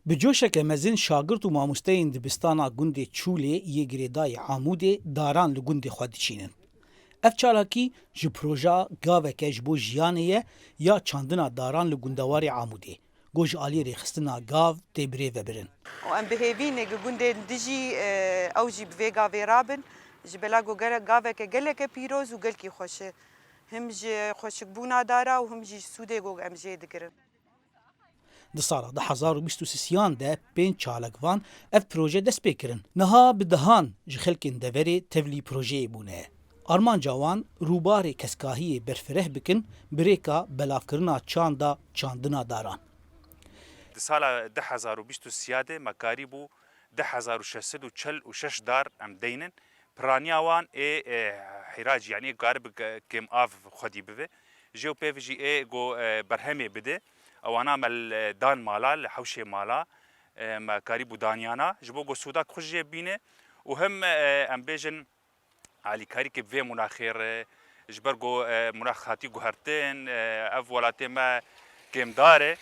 بجوشک مزن شاگرد و ماموستین دبستانا گوند چوله یه گریدای عمود داران لگوند خود چینن. اف چالاکی جو پروژا گاوکه جبو جیانه یا چاندنا داران لگوندوار عموده. گوش آلی ریخستنا گاو تبری وبرن. و ام بهیوینه گونده دیجی اوجی بویگا ویرابن جبلا گاوکه گلکه پیروز و گلکی خوشه. هم جی خوشک بونا دارا و هم جی سوده گو ام جی دگرن. ده سالا ده 2023 ده پین چالکوان اف پروژه دست بکرن. نها بدهان جخلکن دوری تولی پروژه بونه. آرمان جوان روبار کسکاهی برفره بکن بریکا بلافکرنا چاندا چاندنا داران. ده سالا 2023 مکاری بو 1646 دار ام دینن پرانیاوان حراج یعنی قارب کم آف خودی بوه جو پیوجی گو برهمه بده اوانا مل دان مالا لحوشه مالا مکاری بو دانیانا جبو گو سودا خوشی بینه و هم ام بیجن علی کاری که به مناخیر جبرگو مناخاتی گوهرتن اف ولات ما کم داره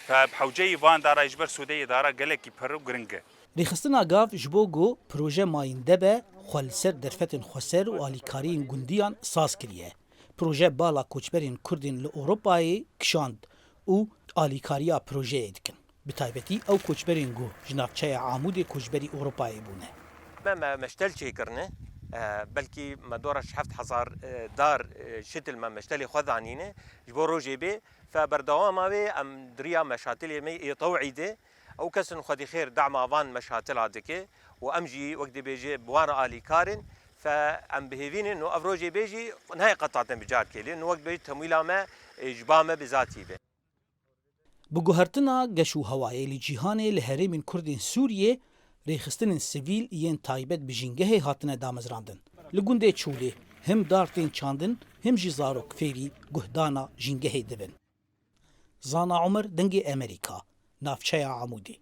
فبحوجي وان دارا جبر سودي دارا قالك يبرو غرنجه ریخستنا گاو جبو گو پروژه ماینده به خالسر درفتن خسر و آلیکارین گوندیان ساز کریه. پروژه بالا کوچبرین کردین لأوروپای کشاند و آلیکاریا پروژه ایدکن. بتایبتی او کوچبرین گو جنابچه عمود کوچبری أوروپای بونه. ما مشتل شي كرنه بلكي ما دورش 7000 دار شتل ما مشتلي خذ عنينه جبو روجي بي فبردوام بي ام دريا مشاتل مي توعيده او كسن خدي خير دعم افان مشاتل هذيك وامجي وقت بيجي بوانا الي كارن فام بهيفين انه افروجي بيجي نهايه قطعه بجار كيلي انه وقت بيجي تمويل ما اجبامه بذاتي به بگوهرتنا گشو هوایی لجیهان لهرمین کردین سوریه ریخستن سیویل ین تایبت بجینگه هاتنه دامزراندن. لگونده چوله هم دارتین چاندن هم جزاروک فیری گهدانا جینگه دبن. زانا عمر دنگ امریکا نافچه عمودی.